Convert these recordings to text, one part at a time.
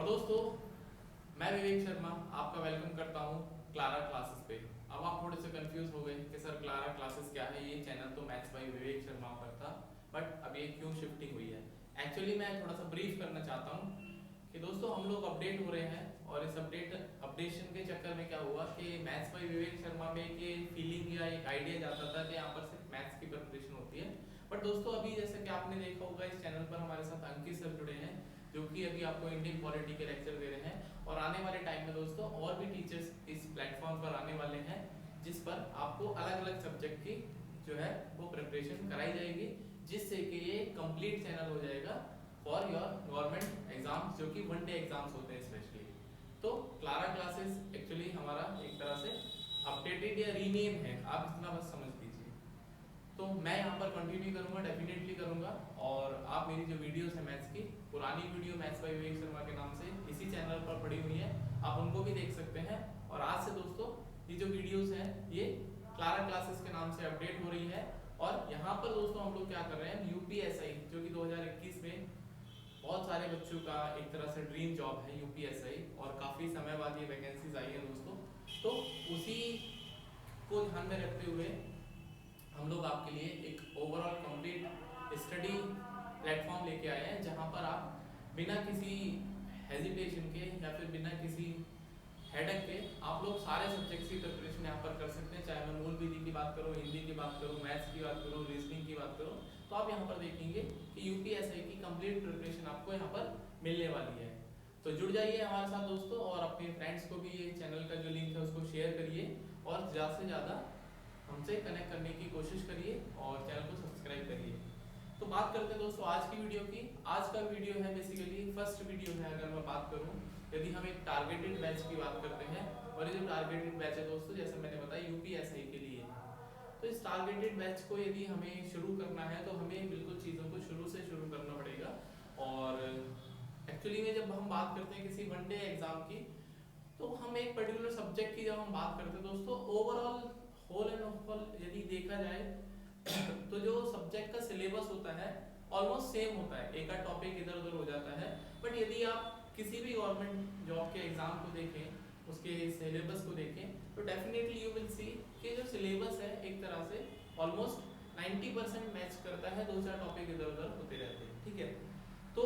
दोस्तों, मैं विवेक शर्मा आपका वेलकम करता हूँ क्लारा क्लासेस पे। अब आप थोड़े से कंफ्यूज हो गए कि सर क्लारा क्लासेस क्या है। ये चैनल तो मैथ्स बाय विवेक शर्मा पर था, बट अब ये क्यों शिफ्टिंग हुई है। एक्चुअली मैं थोड़ा सा ब्रीफ करना चाहता हूँ कि दोस्तों हम लोग अपडेट हो रहे हैं, और इस अपडेशन के चक्कर में क्या हुआ कि मैथ्स बाय विवेक शर्मा में एक फीलिंग या एक आइडिया जाता था कि यहाँ पर सिर्फ मैथ्स की प्रिपरेशन होती है। बट दोस्तों अभी जैसे कि आपने देखा होगा, इस चैनल पर हमारे साथ अंकित सर जुड़े हैं, जो कि अभी आपको इंडियन पॉलिटी के लेक्चर दे रहे हैं। और आने वाले टाइम में दोस्तों और भी टीचर्स इस प्लेटफॉर्म पर आने वाले हैं, जिस पर आपको अलग अलग सब्जेक्ट की जो है वो प्रिपरेशन कराई जाएगी, जिससे कि ये कंप्लीट चैनल हो जाएगा फॉर योर गवर्नमेंट एग्जाम्स, जो कि वन डे एग्जाम्स होते हैं स्पेशली। तो क्लारा क्लासेस एक्चुअली हमारा एक तरह से अपडेटेड या रीनेम है, आप इतना बस समझ लीजिए। तो मैं यहाँ पर कंटिन्यू करूँगा, डेफिनेटली करूँगा। और आप मेरी जो वीडियोस है मैथ्स की, पुरानी video maths by Vivek Sharma के नाम से इसी चैनल पर पड़ी हुई है, आप उनको भी देख सकते हैं। और आज से दोस्तों ये जो वीडियोस हैं ये क्लारा क्लासेस के नाम से अपडेट हो रही है। और यहाँ पर दोस्तों हम लोग क्या कर रहे हैं, यूपीएसआई जो कि 2021 में बहुत सारे बच्चों का एक तरह से ड्रीम जॉब है यूपीएसआई, और काफ़ी समय बाद ये वैकेंसीज आई है दोस्तों। तो उसी को ध्यान में रखते हुए हम लोग आपके लिए एक ओवरऑल कंप्लीट स्टडी प्लेटफॉर्म लेके आए हैं, जहां पर आप बिना किसी हेजिटेशन के या फिर बिना किसी हेडक के आप लोग सारे सब्जेक्ट्स की प्रिपरेशन यहाँ पर कर सकते हैं। चाहे मैं मूल विधि की बात करूँ, हिंदी की बात करूँ, मैथ्स की बात करूँ, रीजनिंग की बात करूँ, तो आप यहाँ पर देखेंगे कि यूपीएसआई की कंप्लीट प्रिपरेशन आपको यहाँ पर मिलने वाली है। तो जुड़ जाइए हमारे साथ दोस्तों, और अपने फ्रेंड्स को भी ये चैनल का जो लिंक है उसको शेयर करिए, और ज़्यादा से ज़्यादा हमसे कनेक्ट करने की कोशिश करिए और चैनल को सब्सक्राइब करिए। तो बात करते हैं दोस्तों आज की वीडियो की। आज का वीडियो है बेसिकली फर्स्ट वीडियो है, अगर मैं बात करूं, यदि हम एक टारगेटेड बैच की बात करते हैं। और ये जो टारगेटेड बैच है दोस्तों, जैसे मैंने बताया यूपीएसआई के लिए, तो इस टारगेटेड बैच को यदि हमें शुरू करना है तो हमें बिल्कुल चीज़ों को शुरू से शुरू करना पड़ेगा। और एक्चुअली में जब हम बात करते हैं किसी वन डे एग्जाम की, तो हम एक पर्टिकुलर सब्जेक्ट की जब हम बात करते हैं दोस्तों, ओवरऑल होल एंड ऑल यदि देखा जाए तो जो सब्जेक्ट का सिलेबस होता है ऑलमोस्ट सेम होता है, एक आध टॉपिक इधर उधर हो जाता है। बट यदि आप किसी भी गवर्नमेंट जॉब के एग्जाम को देखें, उसके सिलेबस को देखें, तो डेफिनेटली यू विल सी कि जो सिलेबस है एक तरह से ऑलमोस्ट 90% मैच करता है, दो चार टॉपिक इधर उधर होते रहते हैं, ठीक है। तो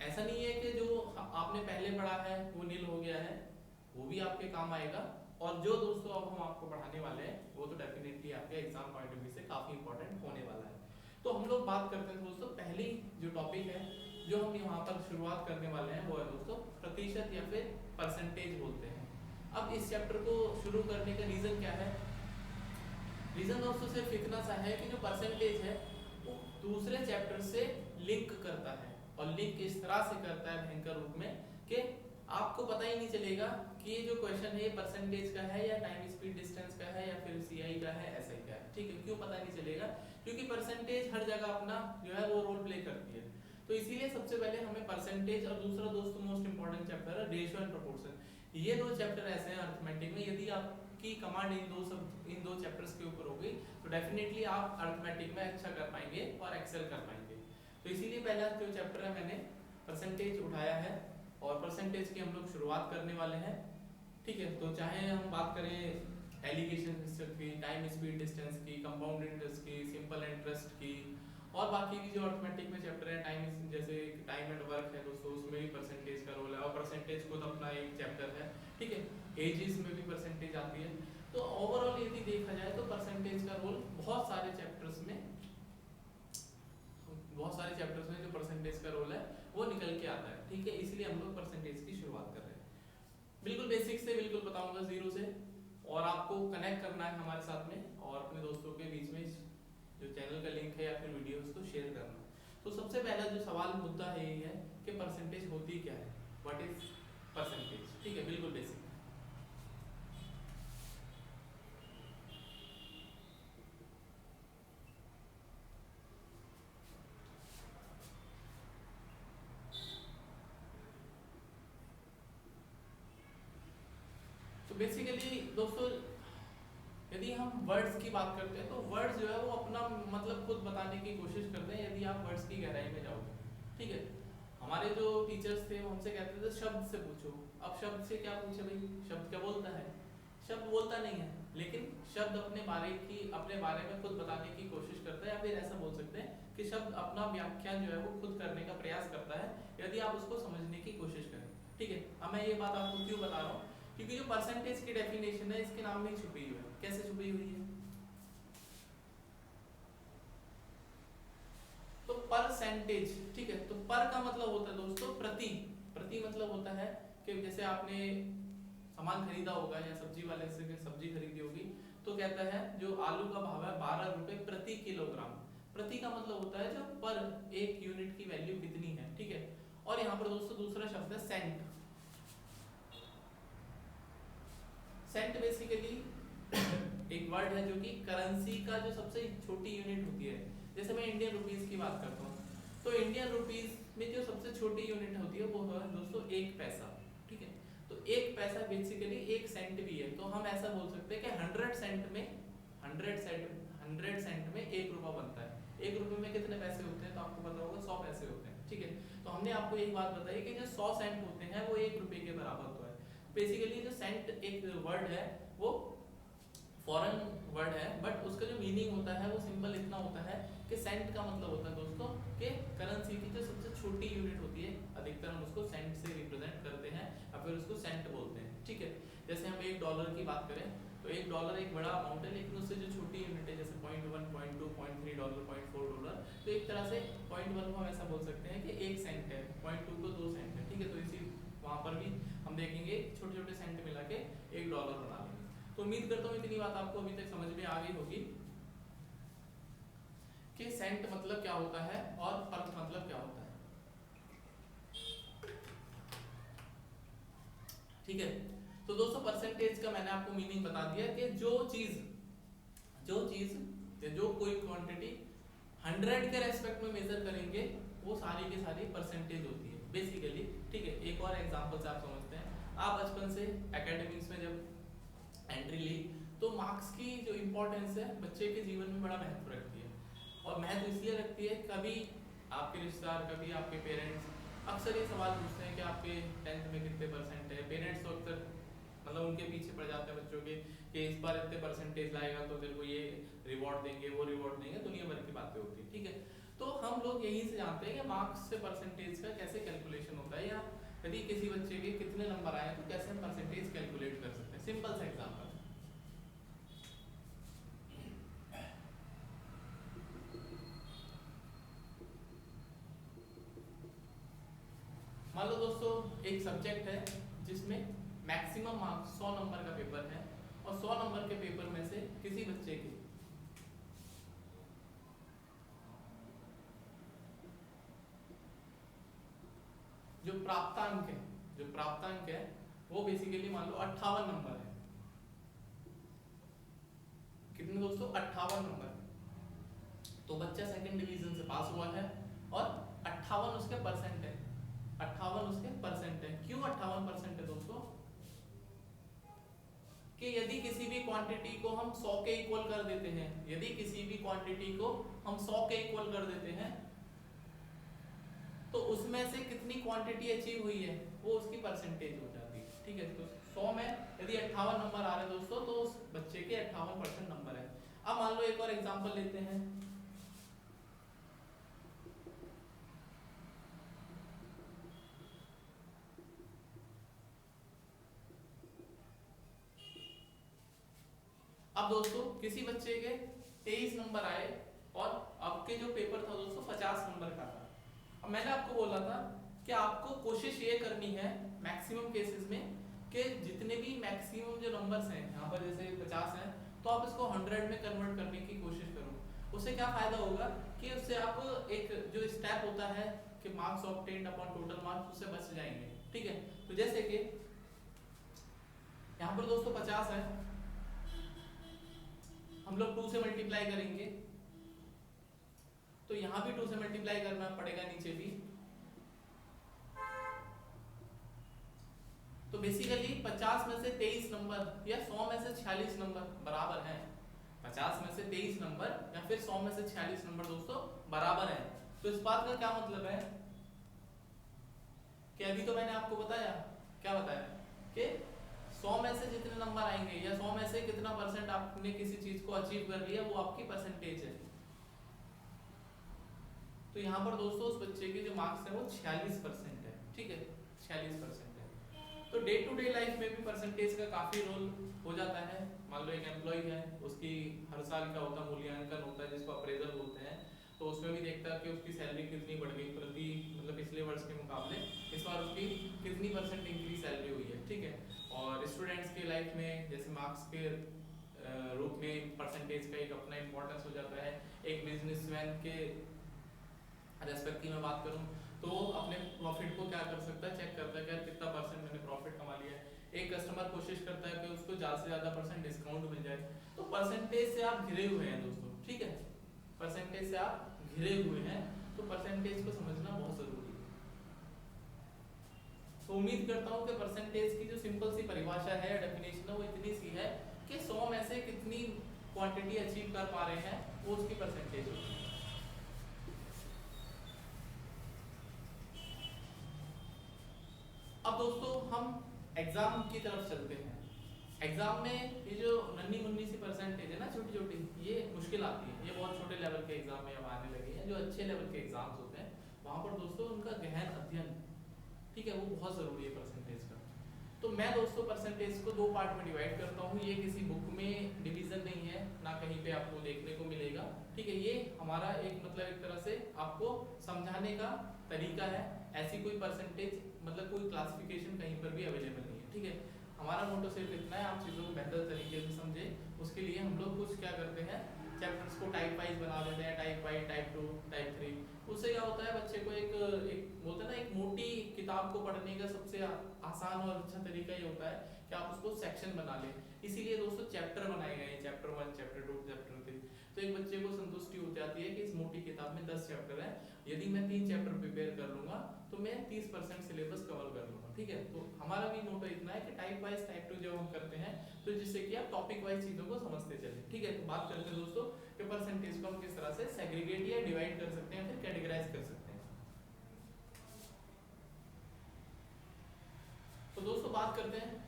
ऐसा नहीं है कि जो आपने पहले पढ़ा है वो नील हो गया है, वो भी आपके काम आएगा। और जो दोस्तों अब हम आपको पढ़ाने वाले हैं वो तो डेफिनेटली आपके एग्जाम पॉइंट ऑफ व्यू से काफी इंपॉर्टेंट होने वाला है। तो हम लोग बात करते हैं दोस्तों, पहली जो टॉपिक है जो हम यहाँ पर शुरुआत करने वाले हैं वो है दोस्तों प्रतिशत या फिर परसेंटेज बोलते हैं। अब इस चैप्टर को शुरू करने का रीजन क्या है? रीजन दोस्तों सिर्फ इतना सा है कि जो परसेंटेज है वो दूसरे चैप्टर से लिंक करता है, और लिंक इस तरह से करता है भयंकर रूप में कि आपको पता ही नहीं चलेगा कि ये जो क्वेश्चन है ये परसेंटेज का है या टाइम स्पीड डिस्टेंस का है या फिर सीआई का है, एसआई का है, ठीक है। क्यों पता नहीं चलेगा? क्योंकि परसेंटेज हर जगह अपना जो है वो रोल प्ले करती है। तो इसीलिए सबसे पहले हमें परसेंटेज, और दूसरा दोस्तों मोस्ट इंपॉर्टेंट चैप्टर है रेशियो एंड प्रोपोर्शन। ये दो चैप्टर ऐसे हैं अर्थमेटिक में, यदि आपकी कमांड इन दो चैप्टर्स के ऊपर होगी तो डेफिनेटली आप अर्थमेटिक में अच्छा कर पाएंगे और एक्सेल कर पाएंगे। तो इसीलिए पहला जो चैप्टर है मैंने परसेंटेज उठाया है, और परसेंटेज की हम लोग शुरुआत करने वाले हैं, ठीक है। तो चाहे हम बात करें एलिगेशन की, टाइम स्पीड डिस्टेंस की, कंपाउंड इंटरेस्ट की, सिंपल इंटरेस्ट की, और बाकी भी जो अर्थमेटिक में चैप्टर है, टाइम जैसे टाइम एंड वर्क है दोस्तों, उसमें भी परसेंटेज का रोल है, और परसेंटेज खुद अपना एक चैप्टर है, ठीक है। एजेस में भी परसेंटेज आती है। तो ओवरऑल यदि देखा जाए तो परसेंटेज का रोल बहुत सारे चैप्टर्स में जो परसेंटेज का रोल है वो निकल के आता है, ठीक है। इसलिए हम लोग परसेंटेज की शुरुआत कर रहे हैं बिल्कुल बेसिक से, बिल्कुल बताऊंगा जीरो से, और आपको कनेक्ट करना है हमारे साथ में, और अपने दोस्तों के बीच में जो चैनल का लिंक है या फिर वीडियो उसको शेयर करना। तो सबसे पहला जो सवाल मुद्दा है यही है कि परसेंटेज होती क्या है, व्हाट इज परसेंटेज, ठीक है, बिल्कुल बेसिक। बेसिकली दोस्तों यदि हम वर्ड्स की बात करते हैं तो वर्ड्स जो है वो अपना मतलब खुद बताने की कोशिश करते हैं, यदि आप वर्ड्स की गहराई में जाओगे, ठीक है। हमारे जो टीचर्स थे वो हमसे कहते थे शब्द से पूछो। अब शब्द से क्या पूछे भाई, शब्द क्या बोलता है, शब्द बोलता नहीं है, लेकिन शब्द अपने बारे में खुद बताने की कोशिश करता है, या फिर ऐसा बोल सकते हैं कि शब्द अपना व्याख्यान जो है वो खुद करने का प्रयास करता है यदि आप उसको समझने की कोशिश करें। ठीक है, अब मैं ये बात आपको क्यों बता रहा हूँ, क्योंकि जो परसेंटेज की डेफिनेशन है इसके नाम में छुपी हुई है। कैसे छुपी हुई है, तो परसेंटेज। ठीक है, तो पर का मतलब होता है दोस्तों प्रति। प्रति मतलब होता है कि जैसे आपने सामान खरीदा होगा या सब्जी वाले से सब्जी खरीदी होगी, तो कहता है जो आलू का भाव है 12 रुपए प्रति किलोग्राम। प्रति का मतलब होता है जो पर एक यूनिट की वैल्यू कितनी है। ठीक है, और यहाँ पर दोस्तों दूसरा शब्द है सेंट। सेंट बेसिकली एक वर्ड है जो कि करेंसी का जो सबसे छोटी यूनिट होती है। जैसे मैं इंडियन रुपीस की बात करता हूँ, तो इंडियन रुपीस में जो सबसे छोटी यूनिट होती है वो है दोस्तों एक पैसा। ठीक है, तो एक पैसा बेसिकली एक सेंट भी है, तो हम ऐसा बोल सकते हैं कि 100 सेंट में 100 सेंट में 1 रुपया बनता है। 1 रुपये में कितने पैसे होते हैं, तो आपको पता होगा 100 पैसे होते हैं। ठीक है, तो हमने आपको एक बात बताई कि जो 100 सेंट होते हैं वो 1 रुपये के बराबर होता है। बेसिकली जो सेंट एक वर्ड है वो फॉरेन वर्ड है, बट उसका जो मीनिंग होता है वो सिंपल इतना होता है कि सेंट का मतलब होता है दोस्तों कि करेंसी की जो सबसे छोटी यूनिट होती है, अधिकतर हम उसको सेंट से रिप्रेजेंट करते हैं या फिर उसको सेंट बोलते हैं। ठीक है, जैसे हम $1 की बात करें तो $1 एक बड़ा अमाउंट है, लेकिन उससे जो छोटी यूनिट है जैसे 0.1, 0.2, $0.3, $0.4, तो एक तरह से 0.1 को हम ऐसा बोल सकते हैं कि 1 सेंट है, 0.2 को 2 सेंट है। ठीक है, तो इसी वहाँ पर भी हम देखेंगे छोटे छोटे सेंट मिला के $1 बना लेंगे। तो उम्मीद करता हूँ इतनी बात आपको अभी तक समझ में आ गई होगी कि सेंट मतलब क्या होता है और पर मतलब क्या होता है। ठीक है, तो दोस्तों परसेंटेज का मैंने आपको मीनिंग बता दिया कि जो चीज जो कोई क्वांटिटी 100 के रेस्पेक्ट में मेजर करेंगे वो सारी की सारी परसेंटेज होती है बेसिकली। ठीक है, एक और एग्जांपल से आप समझते हैं। आप बचपन से एकेडमिक्स में जब एंट्री ली तो मार्क्स की जो इम्पोर्टेंस है बच्चे के जीवन में बड़ा महत्व रखती है, और महत्व इसलिए रखती है कभी आपके रिश्तेदार, कभी आपके पेरेंट्स अक्सर ये सवाल पूछते हैं कि आपके 10th में कितने परसेंट है। पेरेंट्स तो अक्सर मतलब उनके पीछे पड़ जाते हैं बच्चों के कि इस बार इतने परसेंटेज लाएगा तो तेरे को ये रिवॉर्ड देंगे, वो रिवॉर्ड देंगे, दुनिया भर की बातें होती है। ठीक है, तो हम लोग यहीं से जानते हैं कि मार्क्स से परसेंटेज का कैसे कैलकुलेशन होता है, या यदि किसी बच्चे के कितने नंबर आए तो कैसे हम परसेंटेज कैलकुलेट कर सकते हैं। सिंपल सा एग्जाम्पल, मान लो दोस्तों एक सब्जेक्ट है जिसमें मैक्सिमम मार्क्स 100 नंबर का पेपर है, और 100 नंबर के पेपर में से किसी बच्चे के जो प्राप्तांक है वो बेसिकली मान लो 58 नंबर है। कितने दोस्तों, 58 नंबर। तो बच्चा सेकंड डिवीजन से पास हुआ है और 58 उसके परसेंट है। 58 उसके परसेंट है। क्यों 58% है दोस्तों, कि यदि किसी भी क्वांटिटी को हम 100 के इक्वल कर देते हैं, यदि किसी भी क्वांटिटी को हम 100 के इक्वल कर देते हैं तो उसमें से कितनी क्वांटिटी अचीव हुई है वो उसकी परसेंटेज हो जाती है। ठीक है, तो 100 में यदि 58 नंबर आ रहे हैं दोस्तों तो उस बच्चे के 58% नंबर है। अब मान लो एक और एग्जांपल लेते हैं। अब दोस्तों किसी बच्चे के 23 नंबर आए और आपके जो पेपर था दोस्तों 50 नंबर का था। अब मैंने आपको बोला था कि आपको कोशिश ये करनी है मैक्सिमम केसेस में कि जितने भी मैक्सिमम जो नंबर्स हैं यहाँ पर जैसे 50 हैं तो आप इसको 100 में कन्वर्ट करने की कोशिश करो। उससे क्या फायदा होगा कि उससे आप एक जो स्टेप होता है कि marks obtained upon total marks, उससे बच जाएंगे। ठीक है, तो जैसे कि यहाँ पर दोस्तों 50 है, हम लोग 2 से मल्टीप्लाई करेंगे तो यहाँ भी 2 से मल्टीप्लाई करना पड़ेगा नीचे भी। तो बेसिकली 50 में से 23 नंबर या 100 में से 46 नंबर बराबर हैं। 50 में से 23 नंबर या फिर 100 में से 46 नंबर दोस्तों बराबर हैं। तो इस बात का क्या मतलब है कि अभी तो मैंने आपको बताया, क्या बताया कि 100 में से जितने नंबर आएंगे या 100 में से कितना परसेंट आपने किसी चीज को अचीव कर लिया वो आपकी परसेंटेज है। तो यहाँ पर दोस्तों उस बच्चे के जो मार्क्स है वो 46% है, ठीक है, 46% है। तो डे टू डे लाइफ में भी परसेंटेज का काफी रोल हो जाता है। मान लो एक एम्प्लॉय है, उसकी हर साल का होता मूल्यांकन होता है जिसको अप्रेजल बोलते हैं, तो उसमें भी देखता है कि उसकी सैलरी कितनी बढ़ गई प्रति मतलब पिछले वर्ष के मुकाबले इस बार उसकी कितनी परसेंट इंक्रीज सैलरी हुई है, ठीक है। और स्टूडेंट्स के लाइफ में जैसे मार्क्स के रूप में परसेंटेज का एक अपना इंपॉर्टेंस हो जाता है। एक बिजनेसमैन के रेस्पेक्ट की मैं बात करूं तो अपने प्रॉफिट को क्या कर सकता है, चेक करता है कि यार कितना परसेंट मैंने प्रॉफिट कमा लिया है। एक कस्टमर कोशिश करता है कि उसको ज़्यादा से ज़्यादा परसेंट डिस्काउंट मिल जाए। तो परसेंटेज से आप घिरे हुए हैं दोस्तों, ठीक है, परसेंटेज से आप घिरे हुए हैं, तो परसेंटेज को समझना बहुत ज़रूरी है। तो उम्मीद करता हूँ कि परसेंटेज की जो सिंपल सी परिभाषा है, डेफिनेशन है, वो इतनी सी है कि 100 में से कितनी क्वांटिटी अचीव कर पा रहे हैं वो उसकी परसेंटेज होती है। अब दोस्तों हम एग्जाम की तरफ चलते हैं। एग्जाम में ये जो नन्ही मुन्नी सी परसेंटेज है ना, छोटी छोटी, ये मुश्किल आती है। ये बहुत छोटे लेवल के एग्जाम में अब आने लगे हैं। जो अच्छे लेवल के एग्जाम्स होते हैं वहां पर दोस्तों उनका गहन अध्ययन, ठीक है, वो बहुत जरूरी है परसेंटेज का। तो मैं दोस्तों परसेंटेज को दो पार्ट में डिवाइड करता हूँ। ये किसी बुक में डिवीजन नहीं है, ना कहीं पे आपको देखने को मिलेगा, ठीक है। ये हमारा एक मतलब एक तरह से आपको समझाने का तरीका है। ऐसी कोई परसेंटेज मतलब कोई क्लासिफिकेशन कहीं पर भी अवेलेबल नहीं है, ठीक है। हमारा मोटो सिर्फ इतना है, आप चीज़ों को बेहतर तरीके से समझें। उसके लिए हम लोग कुछ क्या करते हैं, चैप्टर्स को टाइप वाइज बना देते हैं, टाइप 1, टाइप 2, टाइप 3। उससे क्या होता है, बच्चे को एक बोलते हैं ना, एक मोटी किताब को पढ़ने का सबसे आसान और अच्छा तरीका ये होता है कि आप उसको सेक्शन बना लें। इसीलिए दोस्तों चैप्टर बनाए गए हैं, चैप्टर 1, चैप्टर 2, चैप्टर 3। तो एक बच्चे को संतुष्टि हो जाती है कि इस मोटी किताब में 10 चैप्टर है, यदि मैं 3 चैप्टर प्रिपेयर कर लूंगा तो मैं 30% सिलेबस कवर कर लूंगा, ठीक है। तो हमारा भी मोटो इतना है कि टाइप वाइज टाइप 2 जब हम करते हैं तो जिससे कि आप टॉपिक वाइज चीजों को समझते चले, ठीक है। तो बात करते हैं दोस्तों कि परसेंटेज को हम किस तरह से सेग्रीगेट या डिवाइड कर सकते हैं, फिर कैटेगराइज कर सकते हैं। तो दोस्तों बात करते हैं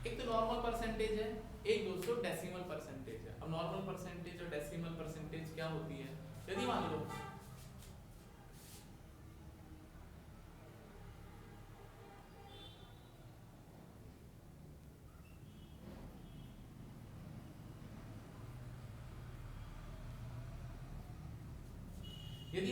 एक तो नॉर्मल परसेंटेज है, एक दोस्तों डेसिमल परसेंटेज है। अब नॉर्मल परसेंटेज और डेसिमल परसेंटेज क्या होती है, यदि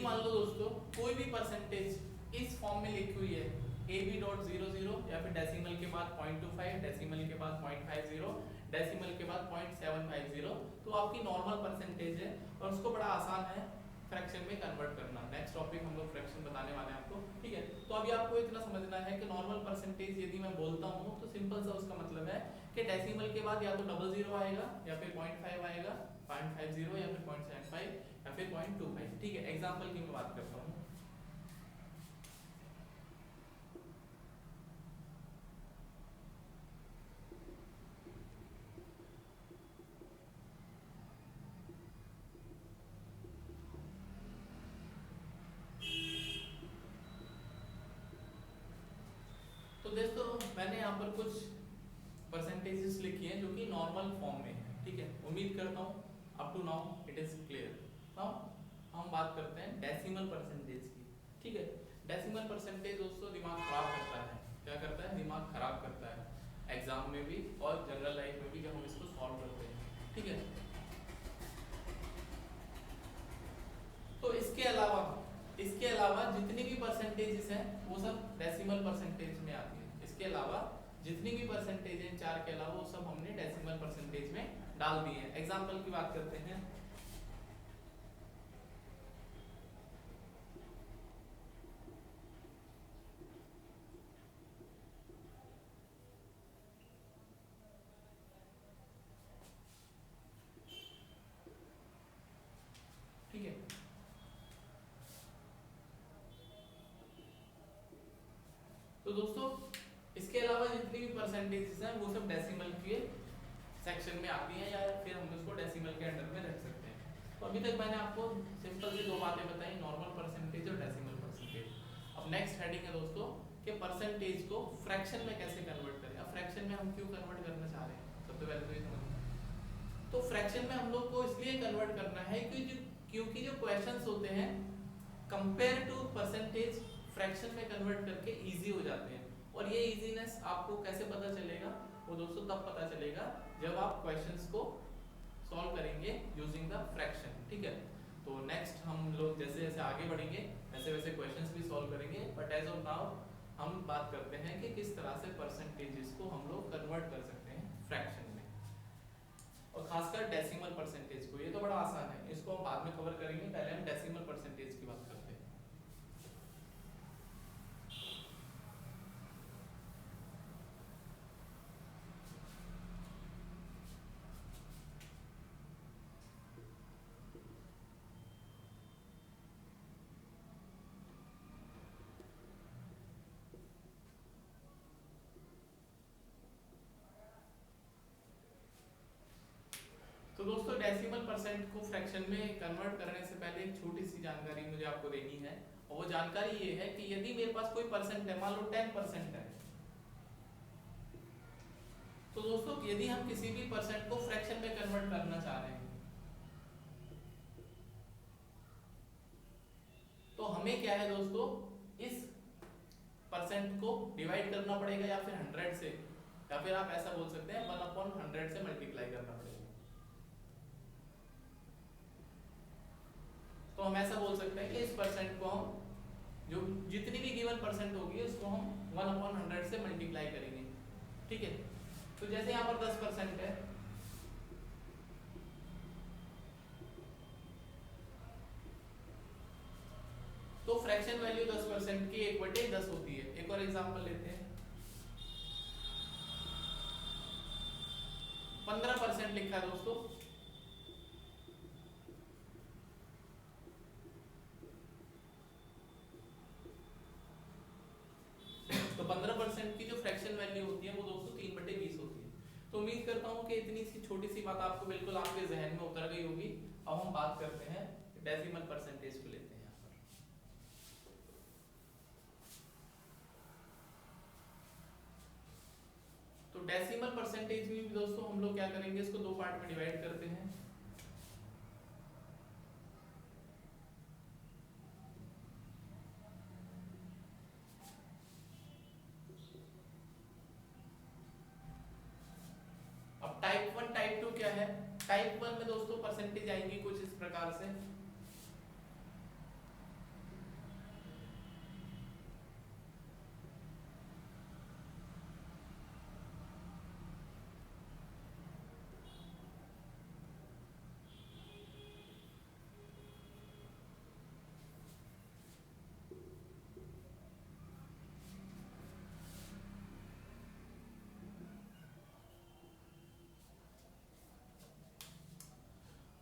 मान लो दोस्तों कोई भी परसेंटेज इस फॉर्म में लिखी हुई है, ab.00 या फिर डेसिमल के बाद 0.25, डेसिमल के बाद 0.50, डेसिमल के बाद 0.750, तो आपकी नॉर्मल परसेंटेज है। और उसको बड़ा आसान है फ्रैक्शन में कन्वर्ट करना। नेक्स्ट टॉपिक हम लोग फ्रैक्शन बताने वाले हैं आपको, ठीक है। तो अभी आपको इतना समझना है कि नॉर्मल परसेंटेज यदि मैं बोलता हूँ तो सिंपल सा उसका मतलब है कि डेसिमल के बाद या तो 00 आएगा या फिर 0.5 आएगा, 0.50 या फिर 0.75 या फिर 0.25, ठीक है। एग्जाम्पल की मैं बात करता हूँ। तो दोस्तों मैंने यहाँ पर कुछ परसेंटेजेस लिखी हैं जो कि नॉर्मल फॉर्म में है, ठीक है। उम्मीद करता हूँ up to now it is clear. Now हम बात करते हैं डेसिमल परसेंटेज की, ठीक है। डेसिमल परसेंटेज दोस्तों दिमाग खराब करता है। क्या करता है, दिमाग खराब करता है एग्जाम में भी और जनरल लाइफ में भी जब हम इसको सॉल्व करते हैं, ठीक है। तो इसके अलावा जितनी भी परसेंटेजेस हैं वो सब डेसिमल परसेंटेज में आती है। इसके अलावा जितनी भी परसेंटेज हैं चार के अलावा वो सब हमने डेसिमल परसेंटेज में डाल दी है। एग्जांपल की बात करते हैं। ठीक है, तो दोस्तों इसके अलावा जितनी भी परसेंटेजेस हैं वो सब डेसिमल के सेक्शन में आती हैं, या फिर हम उसको डेसिमल के अंडर में रख सकते हैं। तो अभी तक मैंने आपको सिंपल सी दो बातें बताई, नॉर्मल परसेंटेज और डेसिमल परसेंटेज। अब नेक्स्ट हेडिंग है दोस्तों कि परसेंटेज को फ्रैक्शन में कैसे कन्वर्ट करें। अब फ्रैक्शन में हम क्यों कन्वर्ट करना चाह रहे हैं, सबसे पहले तो ये समझिए। तो फ्रैक्शन में हम लोग को इसलिए कन्वर्ट करना है क्योंकि जो क्वेश्चंस होते हैं कंपेयर टू परसेंटेज फ्रैक्शन में कन्वर्ट करके इजी हो जाते हैं। और ये इजीनेस आपको कैसे पता चलेगा, वो दोस्तों तब पता चलेगा जब आप क्वेश्चंस को सॉल्व करेंगे यूजिंग द फ्रैक्शन, ठीक है। तो नेक्स्ट हम लोग जैसे जैसे आगे बढ़ेंगे वैसे वैसे क्वेश्चंस भी सॉल्व करेंगे, बट एज ऑफ नाउ हम बात करते हैं कि किस तरह से परसेंटेजेस को हम लोग कन्वर्ट कर सकते हैं फ्रैक्शन में, और खासकर डेसिमल परसेंटेज को। ये तो बड़ा आसान है, इसको हम बाद में कवर करेंगे, पहले हम डेसिमल परसेंटेज की बात करते हैं। तो दोस्तों डेसिमल परसेंट को फ्रैक्शन में कन्वर्ट करने से पहले एक छोटी सी जानकारी मुझे आपको देनी है, और वो जानकारी ये है कि यदि मेरे पास कोई परसेंट है, मान लो 10% है, तो दोस्तों यदि हम किसी भी परसेंट को फ्रैक्शन में कन्वर्ट करना चाह रहे हैं तो हमें क्या है दोस्तों, इस परसेंट को डिवाइड करना पड़ेगा या फिर 100 से, या फिर आप ऐसा बोल सकते हैं 1/100 से मल्टीप्लाई करना पड़ेगा। तो हम ऐसा बोल सकते हैं कि इस परसेंट को हम जो जितनी भी गिवन परसेंट होगी उसको हम 1/100 से मल्टीप्लाई करेंगे, ठीक है। तो जैसे यहाँ पर 10% है, तो फ्रैक्शन वैल्यू 10% की 1/10 होती है। एक और एग्जांपल लेते हैं, 15% लिखा है दोस्तों, तो 15% की जो फ्रैक्शन वैल्यू होती है वो दोस्तों 3/20 होती है। तो उम्मीद करता हूँ कि इतनी सी छोटी सी बात आपको बिल्कुल आपके जहन में उतर गई होगी। अब हम बात करते हैं डेसिमल परसेंटेज को लेते हैं यहाँ पर। तो डेसिमल परसेंटेज में भी दोस्तों हम लोग क्या करेंगे, इसको दो पार्ट में डिवाइड करते हैं। अब टाइप 1 टाइप 2 क्या है। टाइप 1 में दोस्तों परसेंटेज आएंगी कुछ इस प्रकार से,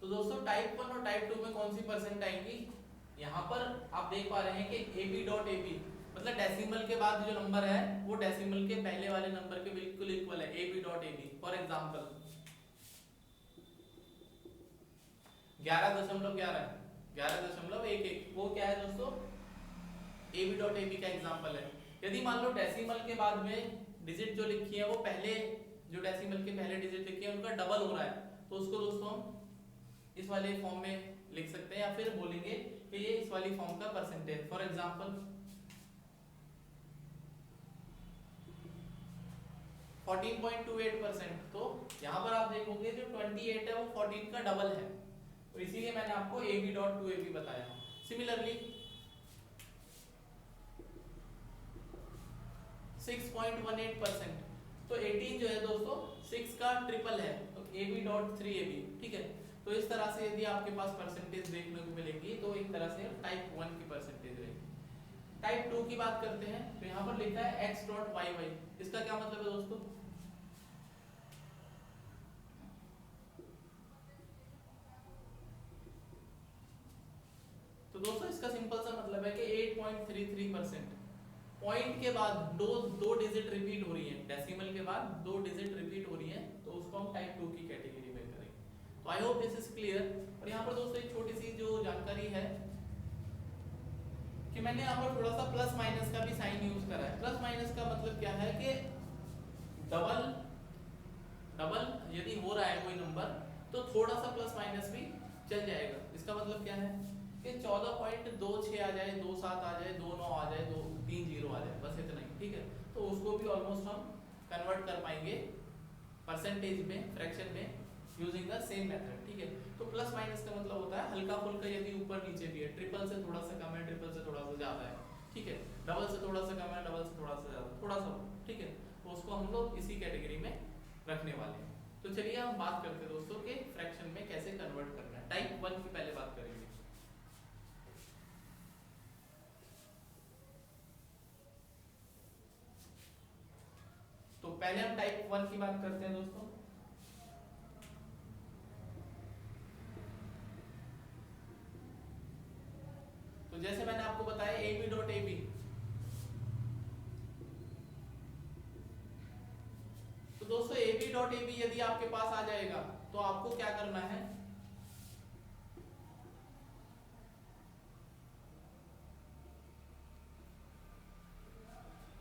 तो दोस्तों टाइप 1 और टाइप 2 में कौन सी परसेंट आएंगी, यहाँ पर आप देख पा रहे हैं कि ab.ab मतलब डेसिमल के बाद जो नंबर है वो डेसिमल के पहले वाले नंबर के बिल्कुल इक्वल है, ab.ab। फॉर एग्जांपल 11.11 11.11 वो क्या है दोस्तों, ab.ab का एग्जांपल है। यदि मान लो डेसिमल के बाद में डिजिट जो लिखी है वो पहले जो डेसिमल के पहले डिजिट लिखी है उनका डबल हो रहा है, तो उसको दोस्तों हम इस वाले फॉर्म में लिख सकते हैं, या फिर बोलेंगे कि ये इस वाली फॉर्म का परसेंटेज। फॉर एग्जांपल 14.28%, तो यहाँ पर आप देखोगे जो 28 है वो 14 का डबल है, तो इसीलिए मैंने आपको ab.2ab बताया। सिमिलरली 6.18%, तो 18 जो है दोस्तों 6 का ट्रिपल है, तो ab.3ab, ठीक है। तो इस तरह से यदि आपके पास परसेंटेज देखने को मिलेगी तो एक तरह से टाइप 1 की परसेंटेज रहेगी। टाइप 2 की बात करते हैं, तो यहाँ पर लिखा है x.yy, इसका क्या मतलब है दोस्तों, तो दोस्तों इसका सिंपल सा मतलब है कि 8.33%, पॉइंट के बाद दो डिजिट रिपीट हो रही है, डेसिमल के बाद 2 डिजिट रिपीट हो रही है, तो उसको हम टाइप 2 की कैटेगरी में करेंगे। तो I hope this is clear. और यहाँ पर दोस्तों एक छोटी सी जो जानकारी है कि मैंने यहाँ पर थोड़ा सा प्लस माइनस का भी साइन यूज करा है। प्लस माइनस का मतलब क्या है कि डबल डबल यदि हो रहा है कोई नंबर तो थोड़ा सा प्लस माइनस भी चल जाएगा। इसका मतलब क्या है कि 14.26 आ जाए, 27 आ जाए, 29 आ जाए, 230 आ जाए, बस इतना ही, ठीक है। तो उसको भी ऑलमोस्ट हम कन्वर्ट कर पाएंगे परसेंटेज में, फ्रैक्शन में, यूजिंग द सेम मेथड, ठीक है। तो प्लस माइनस का मतलब होता है हल्का फुल्का, यदि ऊपर नीचे भी है, ट्रिपल से थोड़ा सा कम है, ट्रिपल से थोड़ा सा ज्यादा है, ठीक है, डबल से थोड़ा सा कम है, डबल से थोड़ा सा ज्यादा, थोड़ा सा, ठीक है। तो उसको हम लोग इसी कैटेगरी में रखने वाले हैं। तो चलिए हम बात करते हैं दोस्तों कि फ्रैक्शन में कैसे कन्वर्ट करना है। टाइप 1 की पहले बात करेंगे। तो पहले हम टाइप 1 की बात करते हैं दोस्तों। तो जैसे मैंने आपको बताया ab.ab, तो दोस्तों ab.ab यदि आपके पास आ जाएगा तो आपको क्या करना है,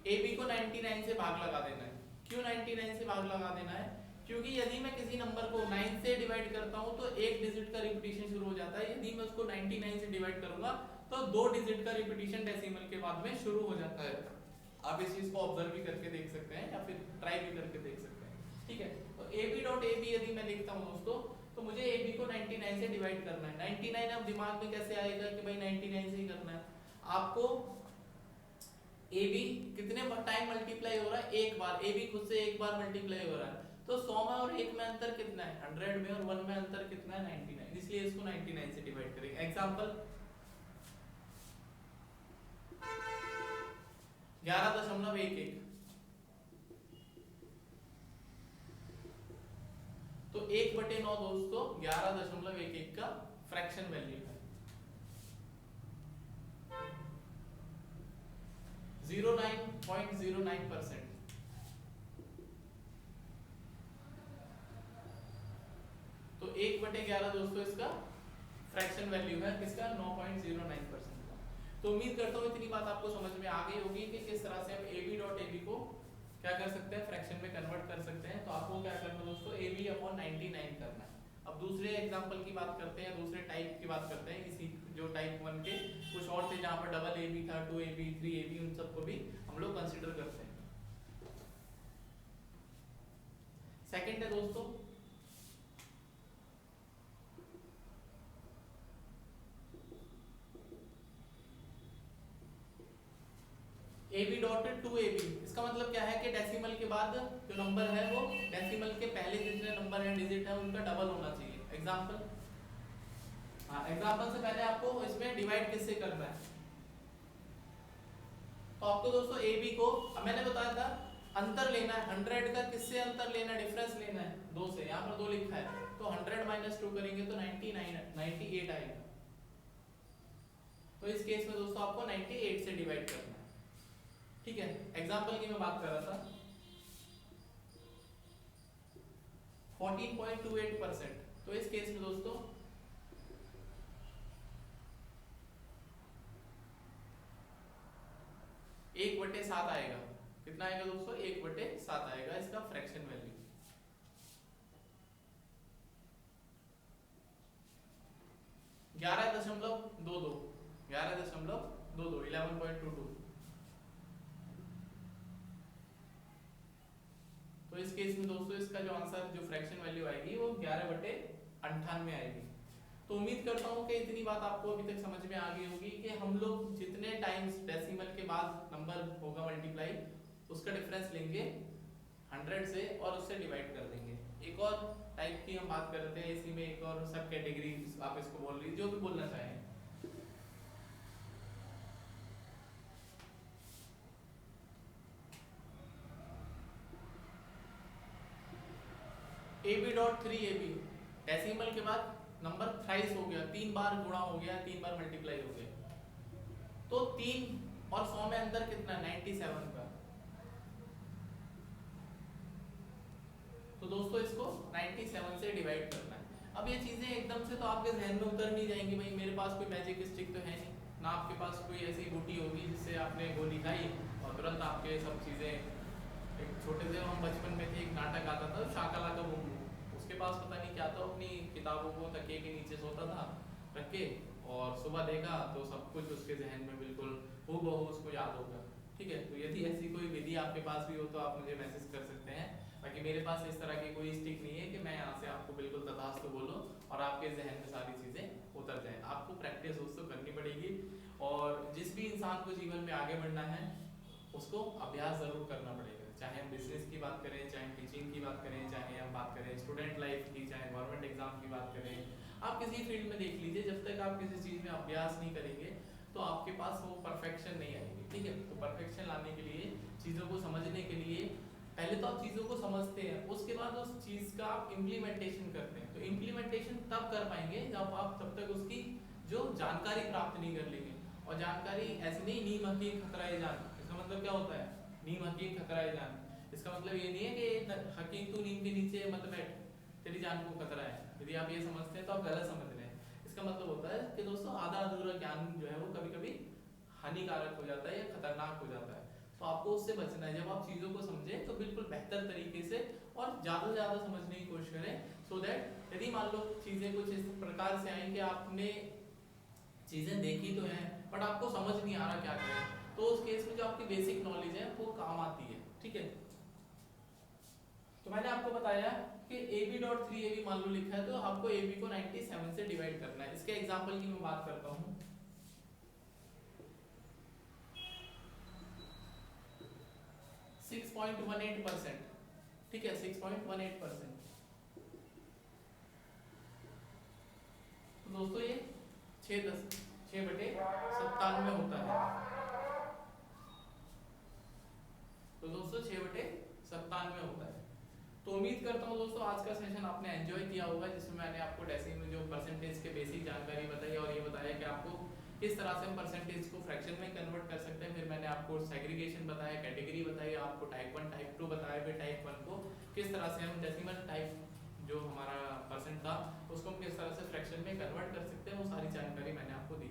ab को 99 से भाग लगा देना है। क्यों 99 से भाग लगा देना है? क्योंकि यदि मैं किसी नंबर को 9 से डिवाइड करता हूं तो एक डिजिट का रिपीटिशन शुरू हो जाता है। यदि मैं उसको 99 से डिवाइड करूंगा तो 2 डिजिट का रिपीटिशन डेसिमल के बाद में शुरू हो जाता है। आप इस चीज को ऑब्जर्व भी करके देख सकते हैं या फिर ट्राई भी करके देख सकते हैं, ठीक है। तो ab.ab यदि मैं लिखता हूं दोस्तों, तो मुझे ab को 99 से डिवाइड करना है। 99 अब दिमाग में कैसे आएगा कि भाई 99 से ही करना है आपको। ab कितने टाइम मल्टीप्लाई हो रहा है? एक बार। ab खुद से एक बार मल्टीप्लाई हो रहा है, तो 100 में और 1 में अंतर कितना है? 100 में, और 1 में अंतर कितना है? 99, इसलिए इसको 99 से डिवाइड करेंगे। एग्जांपल 11.11, तो 1/9 दोस्तों 11.11 का फ्रैक्शन वैल्यू है। 09.09%। तो 1/11 दोस्तों इसका फ्रैक्शन वैल्यू है, किसका? 9.09% का। तो उम्मीद करता हूँ इतनी बात आपको समझ में आ गई होगी कि किस तरह से हम ab.ab को क्या कर सकते हैं, फ्रैक्शन में कन्वर्ट कर सकते हैं। तो आपको क्या करना है दोस्तों, ab/99 करना है। अब दूसरे एग्जांपल की बात करते हैं, दूसरे टाइप की बात करते हैं। इसी जो टाइप 1 के कुछ और थे जहाँ पर डबल ab था, 2ab, 3ab, उन सबको भी हम लोग कंसिडर करते हैं। सेकंड है दोस्तों ab.2ab। इसका मतलब क्या है कि डेसिमल के बाद जो नंबर है वो डेसिमल के पहले जितने नंबर है, डिजिट है, उनका डबल होना चाहिए। एग्जांपल, हाँ, एग्जांपल से पहले आपको इसमें डिवाइड किससे करना है? तो आपको दोस्तों ab को, अब मैंने बताया था अंतर लेना है 100 का, किससे अंतर लेना है? डिफरेंस लेना है 2 से। यहाँ पर 2 लिखा है, तो 100 - 2 करेंगे तो 98 आएगा। तो इस केस में दोस्तों आपको 98 से डिवाइड करना है, ठीक है। एग्जांपल की मैं बात कर रहा था 14.28%। तो इस केस में दोस्तों एक बटे 7 आएगा। कितना आएगा दोस्तों? 1/7 आएगा इसका फ्रैक्शन वैल्यू। 11.22 11.22। तो इस केस में दोस्तों इसका जो आंसर, जो फ्रैक्शन वैल्यू आएगी वो 11/98 आएगी। तो उम्मीद करता हूँ कि इतनी बात आपको अभी तक समझ में आ गई होगी कि हम लोग जितने टाइम्स डेसिमल के बाद नंबर होगा मल्टीप्लाई, उसका डिफरेंस लेंगे 100 से और उससे डिवाइड कर देंगे। एक और टाइप की हम बात कर रहे थे, इसी में एक और सब कैटेगरी आप इसको बोल लीजिए, जो भी बोलना चाहें। ab.3ab, डेसिमल के बाद नंबर थ्राइस हो गया, 3 बार गुणा हो गया, 3 बार मल्टीप्लाई हो गया। तो 3 और 100 में अंतर कितना, 97 का। तो दोस्तों इसको 97 से डिवाइड करना है। अब ये चीजें एकदम से तो आपके जहन में उतर नहीं जाएंगी, भाई मेरे पास कोई मैजिक स्टिक तो है नहीं, ना आपके पास कोई ऐसी बूटी होगी जिससे आपने गोली खाई और तुरंत आपके सब चीजें। एक छोटे से हम बचपन में थे, एक नाटक आता था शाकालाका बूम बूम, उसके पास पता नहीं क्या था, अपनी किताबों को तकिए के नीचे सोता था रख के, और सुबह देखा तो सब कुछ उसके जहन में बिल्कुल हूबहू उसको याद होगा। ठीक है, तो यदि ऐसी कोई विधि आपके पास भी हो तो आप मुझे मैसेज कर सकते हैं। बाकी मेरे पास इस तरह की कोई स्टिक नहीं है कि मैं यहाँ से आपको बिल्कुल तथास्तु बोलूं और आपके जहन में सारी चीजें उतर जाएं। आपको प्रैक्टिस दोस्तों करनी पड़ेगी, और जिस भी इंसान को जीवन में आगे बढ़ना है उसको अभ्यास जरूर करना पड़ेगा। चाहे हम बिजनेस की बात करें, चाहे हम टीचिंग की बात करें, चाहे हम बात करें स्टूडेंट लाइफ की, चाहे गवर्नमेंट एग्जाम की बात करें, आप किसी फील्ड में देख लीजिए, जब तक आप किसी चीज में अभ्यास नहीं करेंगे तो आपके पास वो परफेक्शन नहीं आएगी। ठीक है, तो परफेक्शन लाने के लिए, चीजों को समझने के लिए, पहले तो आप चीजों को समझते हैं, उसके बाद उस चीज का आप इम्प्लीमेंटेशन करते हैं। तो इम्प्लीमेंटेशन तब कर पाएंगे जब आप तब तक उसकी जो जानकारी प्राप्त नहीं कर लेंगे। और जानकारी ऐसे नहीं, नीम हकीम खतराए जान, इसका मतलब क्या होता है, नीम हकीम खतराए जान, इसका मतलब ये नहीं है कि हकीम तू नीम के नीचे मत बैठ, तेरी जान को खतरा है। यदि आप ये समझते हैं तो आप गलत समझ रहे हैं। इसका मतलब होता है कि दोस्तों आधा अधूरा ज्ञान जो है वो कभी कभी हानिकारक हो जाता है या खतरनाक हो जाता है। तो आपको उससे बचना है। जब आप चीजों को समझें तो बिल्कुल बेहतर तरीके से और ज्यादा से ज्यादा समझने की कोशिश करें, सो दैट यदि मान लो चीजें कुछ इस प्रकार से आई कि आपने चीजें देखी तो हैं बट आपको समझ नहीं आ रहा क्या करें, तो उस केस में जो आपकी बेसिक नॉलेज है वो काम आती है। ठीक है, तो मैंने आपको बताया कि ab.3ab मान लो लिखा है तो आपको ab को 97 से डिवाइड करना है। इसके एग्जांपल की मैं बात करता हूँ। 6.18%, ठीक है, 6.18%। तो दोस्तों ये 6/97 होता है। तो दोस्तों 6/97 होता है। तो उम्मीद करता हूँ दोस्तों आज का सेशन आपने एंजॉय किया होगा, जिसमें मैंने आपको डेसिमल जो परसेंटेज के बेसिक जानकारी बताई और ये बताया कि आपको किस तरह से हम परसेंटेज को फ्रैक्शन में कन्वर्ट कर सकते हैं। फिर मैंने आपको सेग्रीगेशन बताया, कैटेगरी बताई, आपको टाइप 1 टाइप 2 बताया, फिर टाइप 1 को किस तरह से हम डेसिमल टाइप जो हमारा परसेंट था उसको हम किस तरह से फ्रैक्शन में कन्वर्ट कर सकते हैं, वो सारी जानकारी मैंने आपको दी।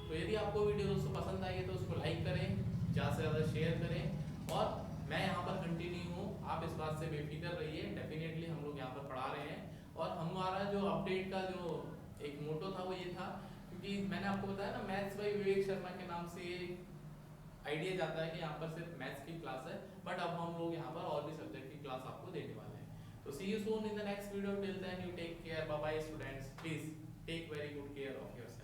तो यदि आपको वीडियो दोस्तों पसंद आई है तो उसको लाइक करें, ज़्यादा से ज़्यादा शेयर करें, और मैं यहाँ पर कंटिन्यू हूँ, आप इस बात से बेफिक्र रहिए। डेफिनेटली हम लोग यहाँ पर पढ़ा रहे हैं, और हमारा जो अपडेट का जो एक मोटो था वो ये था, क्योंकि मैंने आपको बताया ना मैथ्स बाय विवेक शर्मा के नाम से आइडिया जाता है कि यहाँ पर सिर्फ मैथ्स की क्लास है, बट अब हम लोग यहाँ पर और भी सब्जेक्ट की क्लास आपको देने वाले हैं। तो see you soon in the next video, till then you take care, bye bye students, please take very good care of yourself.